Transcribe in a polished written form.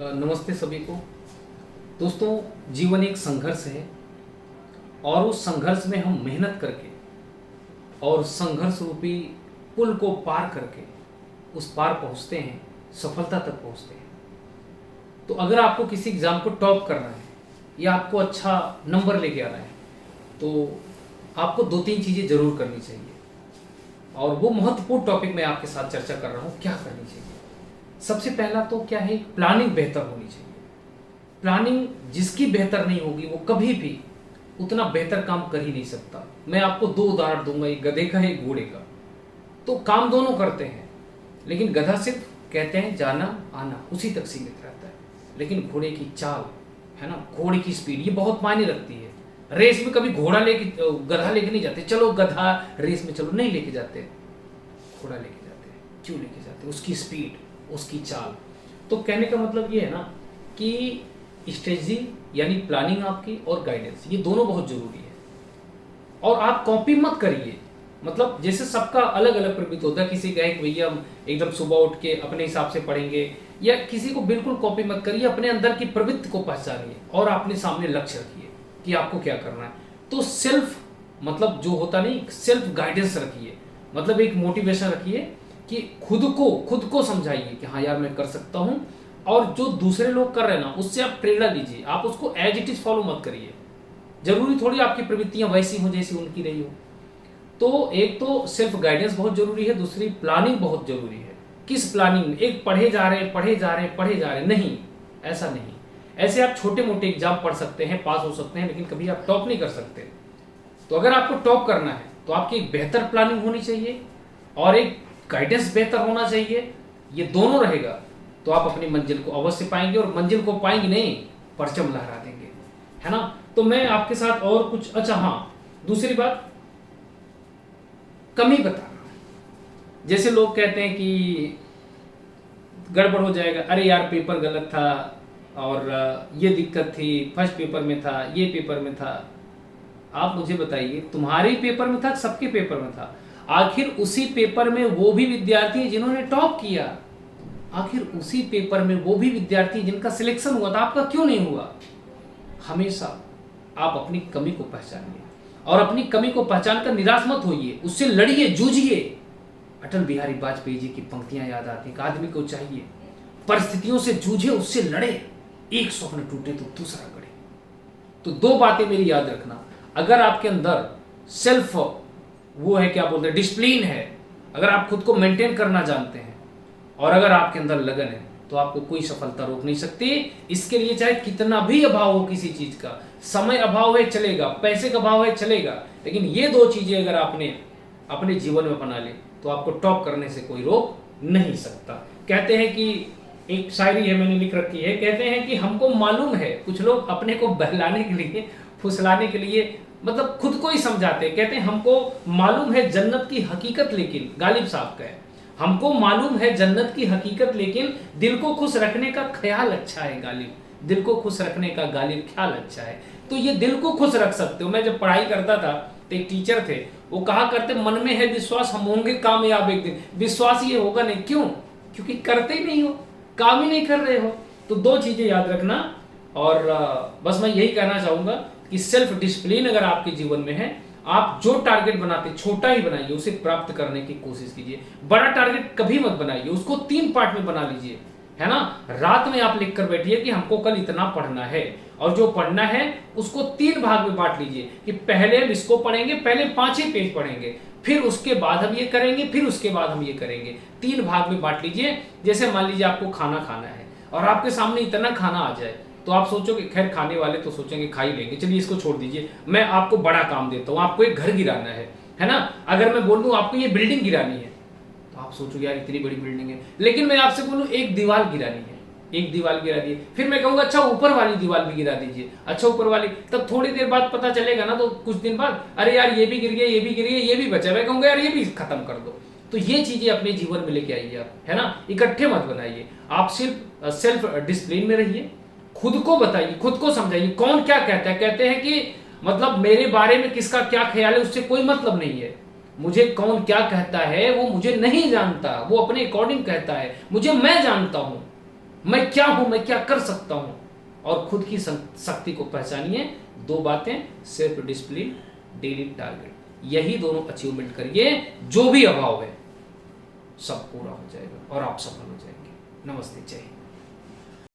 नमस्ते सभी को। दोस्तों, जीवन एक संघर्ष है और उस संघर्ष में हम मेहनत करके और संघर्ष रूपी पुल को पार करके उस पार पहुंचते हैं, सफलता तक पहुंचते हैं। तो अगर आपको किसी एग्ज़ाम को टॉप करना है या आपको अच्छा नंबर लेके आना है तो आपको दो तीन चीज़ें ज़रूर करनी चाहिए और वो महत्वपूर्ण टॉपिक मैं आपके साथ चर्चा कर रहा हूँ। क्या करनी चाहिए? सबसे पहला तो क्या है, प्लानिंग बेहतर होनी चाहिए। प्लानिंग जिसकी बेहतर नहीं होगी वो कभी भी उतना बेहतर काम कर ही नहीं सकता। मैं आपको दो उदाहरण दूंगा, एक गधे का है एक घोड़े का। तो काम दोनों करते हैं, लेकिन गधा सिर्फ कहते हैं जाना आना उसी तक सीमित रहता है, लेकिन घोड़े की चाल है ना, घोड़े की स्पीड ये बहुत मायने रखती है। रेस में कभी घोड़ा लेके गधा लेके नहीं जाते, चलो गधा रेस में चलो, नहीं लेके जाते, घोड़ा लेके जाते हैं। क्यों लेके जाते हैं? उसकी स्पीड, उसकी चाल। तो कहने का मतलब ये है ना कि स्ट्रेटजी यानी प्लानिंग आपकी और गाइडेंस, ये दोनों बहुत जरूरी है। और आप कॉपी मत करिए, मतलब जैसे सबका अलग अलग प्रवृत्ति होता है। किसी का एक भैया हम एकदम सुबह उठ के अपने हिसाब से पढ़ेंगे, या किसी को बिल्कुल कॉपी मत करिए। अपने अंदर की प्रवृत्ति को पहचानिए और अपने सामने लक्ष्य रखिए कि आपको क्या करना है। तो सेल्फ मतलब जो होता नहीं, सेल्फ गाइडेंस रखिए, मतलब एक मोटिवेशन रखिए कि खुद को समझाइए कि हाँ यार मैं कर सकता हूं। और जो दूसरे लोग कर रहे हैं ना, उससे आप प्रेरणा लीजिए, आप उसको एज इट इज फॉलो मत करिए। जरूरी थोड़ी आपकी प्रवृत्तियां वैसी हो जैसी उनकी रही हो। तो एक तो सेल्फ गाइडेंस बहुत जरूरी है, दूसरी प्लानिंग बहुत जरूरी है। किस प्लानिंग में? एक पढ़े जा रहे हैं नहीं, ऐसा नहीं। ऐसे आप छोटे मोटे एग्जाम पढ़ सकते हैं, पास हो सकते हैं, लेकिन कभी आप टॉप नहीं कर सकते। तो अगर आपको टॉप करना है तो आपकी एक बेहतर प्लानिंग होनी चाहिए और एक गाइडेंस बेहतर होना चाहिए। ये दोनों रहेगा तो आप अपनी मंजिल को अवश्य पाएंगे, और मंजिल को पाएंगे नहीं, परचम लहरा देंगे, है ना। तो मैं आपके साथ और कुछ, अच्छा हाँ, दूसरी बात, कमी बताना। जैसे लोग कहते हैं कि गड़बड़ हो जाएगा, अरे यार पेपर गलत था और ये दिक्कत थी, फर्स्ट पेपर में था, ये पेपर में था। आप मुझे बताइए, तुम्हारे पेपर में था, सबके पेपर में था, आखिर उसी पेपर में वो भी विद्यार्थी जिन्होंने टॉप किया, आखिर उसी पेपर में वो भी विद्यार्थी जिनका सिलेक्शन हुआ था, आपका क्यों नहीं हुआ? हमेशा आप अपनी कमी को पहचानिए और अपनी कमी को पहचान कर निराश मत होइए, उससे लड़िए, जूझिए। अटल बिहारी वाजपेयी जी की पंक्तियां याद आती हैं, आदमी को चाहिए परिस्थितियों से जूझे, उससे लड़े, एक स्वप्न टूटे तो दूसरा गढ़े। तो दो बातें मेरी याद रखना, अगर आपके अंदर सेल्फ वो है, क्या बोलते हैं, डिसिप्लिन है, अगर आप खुद को मेंटेन करना जानते हैं और अगर आपके अंदर लगन है, तो आपको कोई सफलता रोक नहीं सकती। इसके लिए चाहे कितना भी अभाव हो किसी चीज का, समय अभाव है चलेगा, पैसे का अभाव है चलेगा, लेकिन ये दो चीजें अगर आपने अपने जीवन में अपना ली तो आपको टॉप करने से कोई रोक नहीं सकता। कहते हैं कि एक शायरी है, मैंने लिख रखी है, कहते हैं कि हमको मालूम है, कुछ लोग अपने को बहलाने के लिए, फुसलाने के लिए, मतलब खुद को ही समझाते हैं। कहते हैं हमको मालूम है जन्नत की हकीकत, लेकिन गालिब साहब का है, हमको मालूम है जन्नत की हकीकत, लेकिन दिल को खुश रखने का ख्याल अच्छा है गालिब, दिल को खुश रखने का गालिब ख्याल अच्छा है। तो ये दिल को खुश रख सकते हो। मैं जब पढ़ाई करता था तो एक टीचर थे, वो कहा करते, मन में है विश्वास, हम होंगे कामयाब एक दिन। विश्वास ये होगा नहीं, क्यों? क्योंकि करते ही नहीं हो, काम ही नहीं कर रहे हो। तो दो चीजें याद रखना। और बस मैं यही कहना चाहूंगा कि सेल्फ डिसिप्लिन अगर आपके जीवन में है, आप जो टारगेट बनाते, छोटा ही बनाइए, उसे प्राप्त करने की कोशिश कीजिए। बड़ा टारगेट कभी मत बनाइए, उसको 3 पार्ट में बना लीजिए, है ना। रात में आप लिख कर बैठिए कि हमको कल इतना पढ़ना है, और जो पढ़ना है उसको 3 भाग में बांट लीजिए कि पहले हम इसको पढ़ेंगे, पहले 5 ही पेज पढ़ेंगे, फिर उसके बाद हम ये करेंगे, फिर उसके बाद हम ये करेंगे। 3 भाग में बांट लीजिए। जैसे मान लीजिए आपको खाना खाना है और आपके सामने इतना खाना आ जाए, तो आप सोचोगे, खैर खाने वाले तो सोचेंगे खा ही लेंगे, चलिए इसको छोड़ दीजिए, मैं आपको बड़ा काम देता हूँ, आपको एक घर गिराना है ना। अगर मैं बोल दूं आपको ये बिल्डिंग गिरानी है, तो आप सोचोगे यार इतनी बड़ी बिल्डिंग है, लेकिन मैं आपसे बोलूं एक दीवार गिरानी है, एक दीवार गिरा दी, फिर मैं कहूंगा अच्छा ऊपर वाली दीवार भी गिरा दीजिए, अच्छा ऊपर वाली, तब थोड़ी देर बाद पता चलेगा ना, तो कुछ दिन बाद, अरे यार ये भी गिर गया, ये भी गिर गया, ये भी बचा, मैं कहूंगा यार ये भी खत्म कर दो। तो ये चीजें अपने जीवन में लेके आइए आप, है ना, इकट्ठे मत बनाइए। आप सिर्फ सेल्फ डिसिप्लिन में रहिए, खुद को बताइए, खुद को समझाइए कौन क्या कहता है। कहते हैं कि मतलब मेरे बारे में किसका क्या ख्याल है उससे कोई मतलब नहीं है, मुझे कौन क्या कहता है वो मुझे नहीं जानता, वो अपने अकॉर्डिंग कहता है, मुझे मैं जानता हूं। मैं क्या हूं, मैं क्या कर सकता हूं, और खुद की शक्ति को पहचानिए। 2 बातें, सेल्फ डिसिप्लिन, डेली टारगेट, यही दोनों अचीवमेंट करिए, जो भी अभाव है सब पूरा हो जाएगा और आप सफल हो जाएंगे। नमस्ते, जय हिंद।